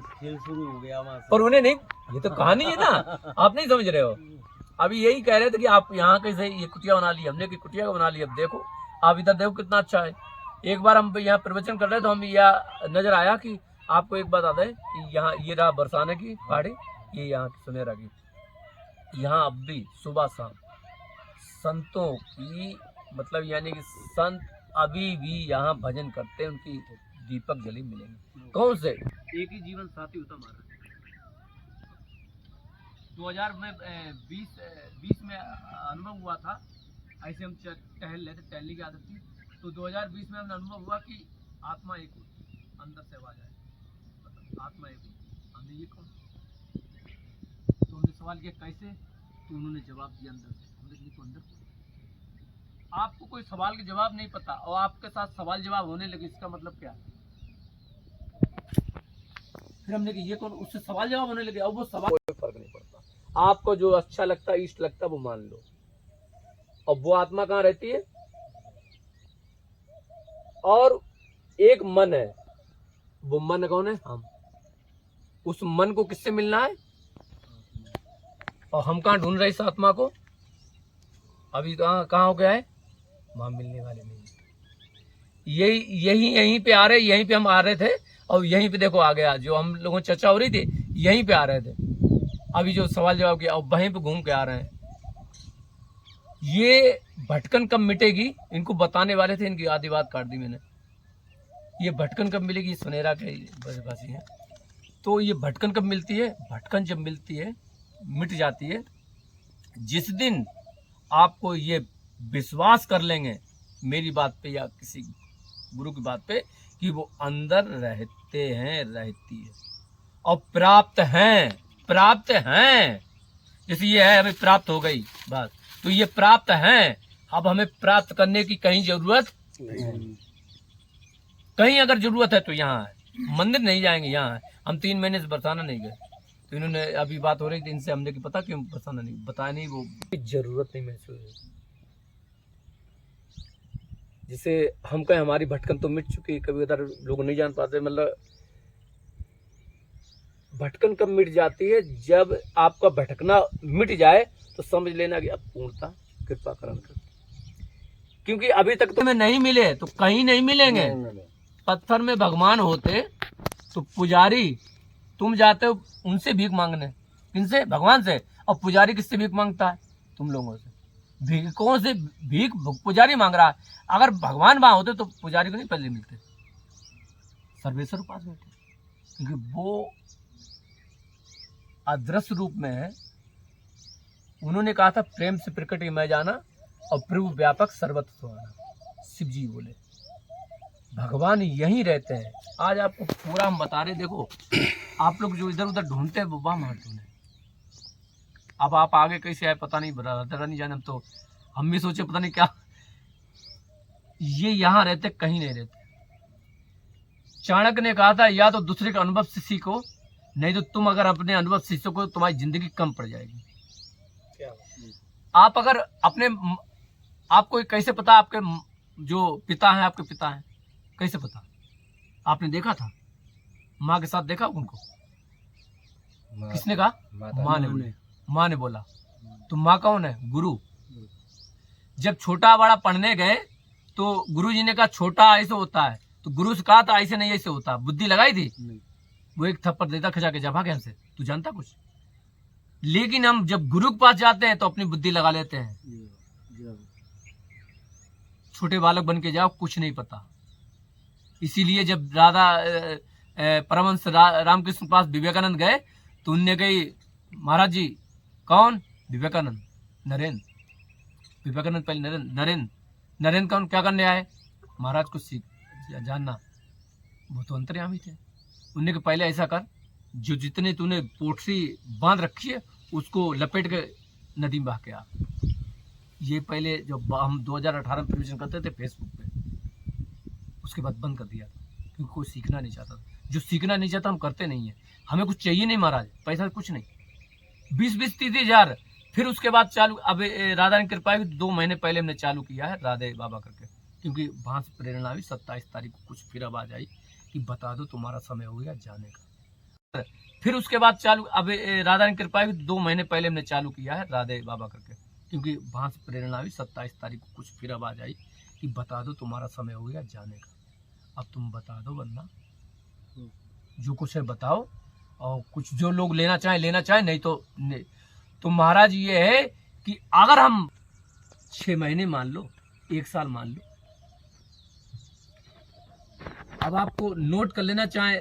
खेल शुरू हो गया वहाँ से। पर उन्हें नहीं, ये तो कहानी है ना, आप नहीं समझ रहे हो। अभी यही कह रहे थे कि आप यहाँ कैसे ये कुटिया बना ली, हमने की कुटिया को बना ली। अब देखो आप इधर देखो कितना अच्छा है। एक बार हम यहाँ प्रवचन कर रहे तो हम यह नजर आया कि आपको एक बात आता है कि यहाँ ये रहा बरसाने की पहाड़ी, ये यहाँ की सुनेरा की, यहाँ अब भी सुबह शाम संतों की मतलब यानी कि संत अभी भी यहाँ भजन करते हैं, उनकी दीपक जली मिलेंगे। कौन से? एक ही जीवन साथी होता हमारा। 2020 में अनुभव हुआ था, ऐसे हम टहल रहे थे, टहलने की आदत थी, तो 2020 में हमें अनुभव हुआ कि आत्मा एक होती, अंदर से आवाज आए मतलब आत्मा एक होती। हमने ये कौन, तो हमने सवाल किया कैसे, तो उन्होंने जवाब दिया अंदर से। हमने कहा तो अंदर आपको कोई सवाल के जवाब नहीं पता और आपके साथ सवाल जवाब होने लगे, इसका मतलब क्या? फिर हमने कहा ये कौन, उससे सवाल जवाब होने लगे। अब वो सवाल कोई फर्क नहीं पड़ता, आपको जो अच्छा लगता है इष्ट लगता है वो मान लो। अब वो आत्मा कहाँ रहती है? और एक मन है, वो मन कौन है? हम। उस मन को किससे मिलना है? और हम कहाँ ढूंढ रहे इस आत्मा को? अभी कहाँ हो गया है? वहां मिलने वाले नहीं। यहीं पे आ रहे, यहीं पे हम आ रहे थे और यहीं पे देखो आ गया, जो हम लोगों की चर्चा हो रही थी यहीं पे आ रहे थे। अभी जो सवाल जवाब किया और वहीं पे घूम के आ रहे हैं। ये भटकन कब मिटेगी, इनको बताने वाले थे, इनकी आधी बात काट दी मैंने। ये भटकन कब मिलेगी, सुनेरा के ब्रजवासी हैं, तो ये भटकन कब मिलती है? भटकन जब मिलती है, मिट जाती है, जिस दिन आपको ये विश्वास कर लेंगे मेरी बात पे या किसी गुरु की बात पे कि वो अंदर रहते हैं, रहती है और प्राप्त हैं। जैसे ये है, हमें प्राप्त हो गई बात, तो ये प्राप्त हैं। अब हमें प्राप्त करने की कहीं जरूरत नहीं। कहीं अगर जरूरत है तो यहाँ है, मंदिर नहीं जाएंगे, यहाँ है। हम 3 महीने से बरसाना नहीं गए, तो इन्होंने अभी बात हो रही थी इनसे, हमने कि पता क्यों बरसाना नहीं बताया, नहीं वो जरूरत नहीं महसूस है। जिसे हम कहें हमारी भटकन तो मिट चुकी, कभी उधर लोग नहीं जान पाते। मतलब भटकन कब मिट जाती है? जब आपका भटकना मिट जाए तो समझ लेना कि अब पूर्णता कृपा करण कर, क्योंकि अभी तक तुम्हें नहीं मिले तो कहीं नहीं मिलेंगे। पत्थर में भगवान होते तो पुजारी, तुम जाते हो उनसे भीख मांगने, किनसे? भगवान से। और पुजारी किससे भीख मांगता है? तुम लोगों से। भीखों से भीख पुजारी मांग रहा है। अगर भगवान वहां होते तो पुजारी को नहीं पहले मिलते, सर्वेश्वर के पास बैठे, क्योंकि वो अदृश्य रूप में है। उन्होंने कहा था प्रेम से प्रकट मैं जाना और प्रभु व्यापक सर्वत्र सुहाना। शिव जी बोले भगवान यहीं रहते हैं। आज आपको पूरा हम बता रहे, देखो आप लोग जो इधर उधर ढूंढते हैं वो वहां ढूंढे। अब आप आगे कैसे आए पता नहीं, बता नहीं जाने। हम तो हम भी सोचे पता नहीं क्या, ये यहाँ रहते कहीं नहीं रहते। चाणक्य ने कहा था या तो दूसरे के अनुभव से सीखो, नहीं तो तुम अगर अपने अनुभव से सीखो तुम्हारी जिंदगी कम पड़ जाएगी। आप अगर अपने, आपको कैसे पता आपके जो पिता हैं, आपके पिता हैं कैसे पता? आपने देखा था? माँ के साथ देखा उनको? किसने कहा? माँ ने बोला। तो माँ कौन है? गुरु। जब छोटा बड़ा पढ़ने गए तो गुरुजी ने कहा छोटा ऐसे होता है, तो गुरु से कहा था ऐसे नहीं ऐसे होता। बुद्धि लगाई थी, वो एक थप्पड़ देता खिंचा के, जब हमसे तू जानता कुछ। लेकिन हम जब गुरु के पास जाते हैं तो अपनी बुद्धि लगा लेते हैं। छोटे बालक बन के जाओ, कुछ नहीं पता। इसीलिए जब राधा परमहंस रामकृष्ण पास विवेकानंद गए तो उनने कही महाराज जी, कौन? विवेकानंद। नरेंद्र। विवेकानंद पहले नरेंद्र कौन? क्या करने आए? महाराज को सीख जानना। वो तो अंतर्यामी थे। उनने के पहले ऐसा कर, जो जितने तूने पोटली बांध रखी है उसको लपेट के नदी में बहा के आ। ये पहले जब हम 2018 में प्रवचन करते थे फेसबुक पे, उसके बाद बंद कर दिया क्योंकि कोई सीखना नहीं चाहता। जो सीखना नहीं चाहता हम करते नहीं है। हमें कुछ चाहिए नहीं महाराज, पैसा कुछ नहीं, 20-30 हजार। फिर उसके बाद चालू, अब राधा की कृपा है 2 महीने पहले हमने चालू किया है राधे बाबा करके, क्योंकि वहां से प्रेरणा हुई। 27 तारीख को कुछ फिर आवाज आई कि बता दो तुम्हारा समय हो गया जाने का। फिर उसके बाद चालू, अब राधा की कृपा भी 2 महीने पहले हमने चालू किया है राधे बाबा करके, क्योंकि वहां से प्रेरणा हुई। 27 तारीख को कुछ फिर आवाज आई कि बता दो तुम्हारा समय हो गया जाने का, अब तुम बता दो, वरना जो कुछ है बताओ, और कुछ जो लोग लेना चाहे नहीं तो महाराज ये है कि अगर हम 6 महीने मान लो, 1 साल मान लो, अब आपको नोट कर लेना, चाहे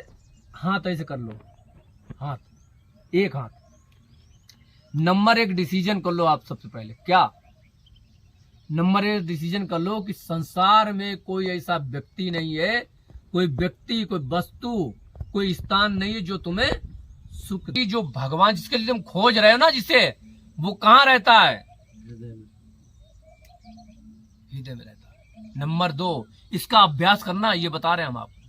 हाथ ऐसे कर लो, हाथ एक हाथ, नंबर 1 डिसीजन कर लो आप सबसे पहले। क्या नंबर 1 डिसीजन कर लो कि संसार में कोई ऐसा व्यक्ति नहीं है, कोई व्यक्ति, कोई वस्तु, कोई स्थान नहीं है जो तुम्हें सुख, जो भगवान जिसके लिए तुम खोज रहे हो ना, जिसे, वो कहाँ रहता है? हृदय में रहता है। नंबर 2, इसका अभ्यास करना, ये बता रहे हैं हम आपको,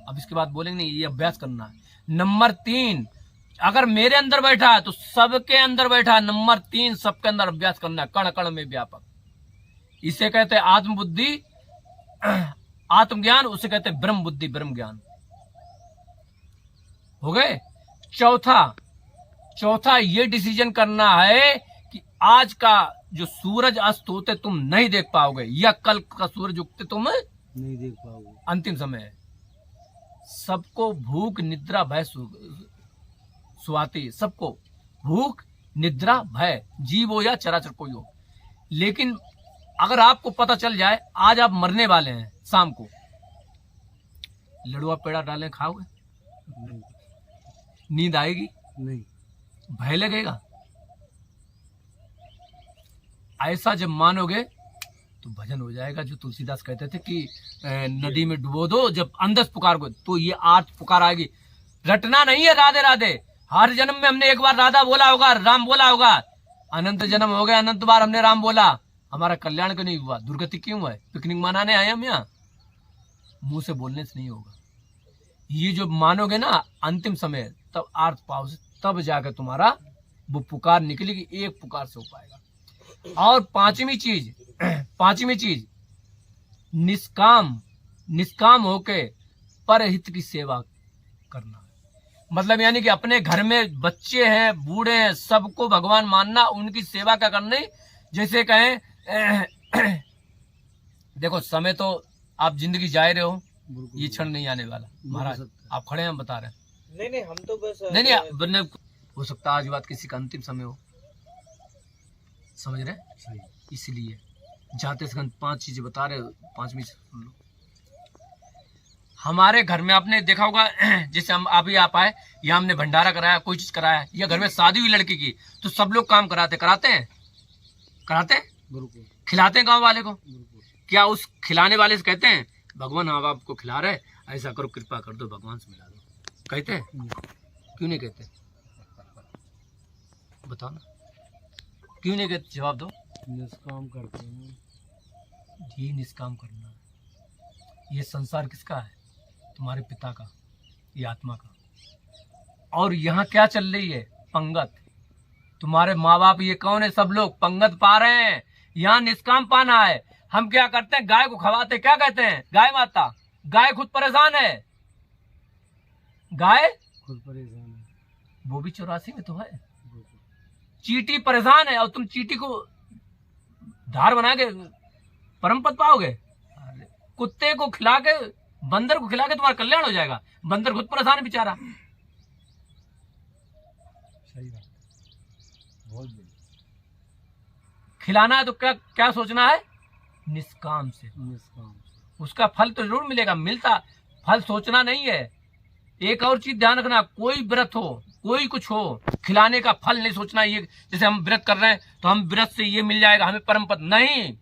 अब इसके बाद बोलेंगे नहीं, ये अभ्यास करना है। नंबर 3, अगर मेरे अंदर बैठा है तो सबके अंदर बैठा है। नंबर 3, सबके अंदर अभ्यास करना है, कण कण में व्यापक। इसे कहते हैं आत्मबुद्धि, आत्मज्ञान, उसे कहते हैं ब्रह्म बुद्धि, ब्रह्म ज्ञान। हो गए। चौथा ये डिसीजन करना है कि आज का जो सूरज अस्त होते तुम नहीं देख पाओगे, या कल का सूरज उगते तुम नहीं देख पाओगे। अंतिम समय है। सबको भूख निद्रा भय सुआती, सबको भूख निद्रा भय, जीव हो या चराचर कोई हो। लेकिन अगर आपको पता चल जाए आज आप मरने वाले हैं, शाम को लड़ुआ पेड़ा डालें खाओगे? नहीं। नींद आएगी? नहीं। भय लगेगा? ऐसा जब मानोगे तो भजन हो जाएगा। जो तुलसीदास कहते थे कि नदी में डुबो दो, जब अंदर पुकारोगे तो ये आर्त पुकार आएगी। रटना नहीं है राधे राधे। हर जन्म में हमने एक बार राधा बोला होगा, राम बोला होगा, अनंत जन्म हो गए, अनंत बार हमने राम बोला, हमारा कल्याण क्यों नहीं हुआ? दुर्गति क्यों है? पिकनिक मनाने आए हम यहाँ? मुंह से बोलने से नहीं होगा। ये जो मानोगे ना अंतिम समय, तब आर्त पाओगे, तब जाकर तुम्हारा वो पुकार निकलेगी, एक पुकार से हो पाएगा। और पांचवी चीज निष्काम होके परहित की सेवा करना। मतलब यानी कि अपने घर में बच्चे हैं, बूढ़े हैं, सबको भगवान मानना, उनकी सेवा क्या करनी। जैसे कहें देखो समय तो आप जिंदगी जा रहे हो, ये क्षण नहीं आने वाला। महाराज आप खड़े हैं, हम बता रहे हैं। नहीं हम तो बस नहीं हो सकता आज बात किसी का अंतिम समय हो, समझ रहे? सही। इसलिए जाते समय 5 चीजें बता रहे, 5वीं सुन लो। हमारे घर में आपने देखा होगा, जैसे हम अभी आप आए, या हमने भंडारा कराया, कोई चीज कराया, या घर में शादी हुई लड़की की, तो सब लोग काम कराते हैं, खिलाते हैं गांव वाले को। क्या उस खिलाने वाले से कहते हैं भगवान आप आपको खिला रहे, ऐसा करो, कृपा कर दो, भगवान से मिला दो? कहते हैं? क्यों नहीं कहते? बताओ ना, क्यों नहीं कहते? जवाब दो। निष्काम करते हैं। ये निष्काम करना, ये संसार किसका है? तुम्हारे पिता का, ये आत्मा का। और यहाँ क्या चल रही है? पंगत। तुम्हारे माँ बाप ये कौन है? सब लोग पंगत पा रहे हैं। यहाँ निष्काम पाना है। हम क्या करते हैं? गाय को खवाते, क्या कहते हैं? गाय माता। गाय खुद परेशान है, गाय खुद परेशान है, वो भी 84 में तो है। चींटी परेशान है, और तुम चींटी को धार बना के परम पद पाओगे? कुत्ते को खिला के, बंदर को खिला के तुम्हारा कल्याण हो जाएगा। बंदर खुद परेशान है बेचारा। सही बात, बहुत बढ़िया। खिलाना है तो क्या क्या सोचना है? निष्काम से। उसका फल तो जरूर मिलेगा, मिलता फल सोचना नहीं है। एक और चीज ध्यान रखना, कोई व्रत हो, कोई कुछ हो, खिलाने का फल नहीं सोचना। ये जैसे हम व्रत कर रहे हैं तो हम व्रत से ये मिल जाएगा, हमें परम पद नहीं।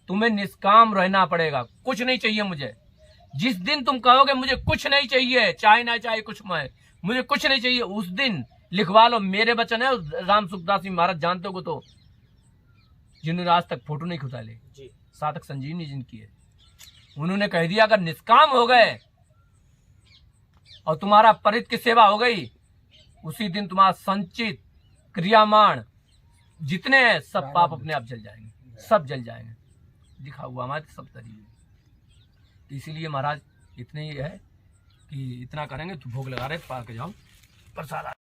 तुम्हें निष्काम रहना पड़ेगा। कुछ नहीं चाहिए मुझे। जिस दिन तुम कहोगे मुझे कुछ नहीं चाहिए, चाहे ना चाहे कुछ, मुझे कुछ नहीं चाहिए, उस दिन लिखवा लो। मेरे वचन है, राम सुखदास जी महाराज जानते हो तो, जिन्होंने आज तक फोटो नहीं खिंचा ले, साधक संजीवनी जिनकी है, उन्होंने कह दिया अगर निष्काम हो गए और तुम्हारा परित की सेवा हो गई, उसी दिन तुम्हारा संचित क्रियामाण जितने हैं सब पाप अपने आप जल जाएंगे, सब जल जाएंगे। दिखा हुआ हमारे सब तरीके। इसीलिए महाराज इतने ही है कि इतना करेंगे तो भोग लगा रहे, पा के जाओ प्रसाद।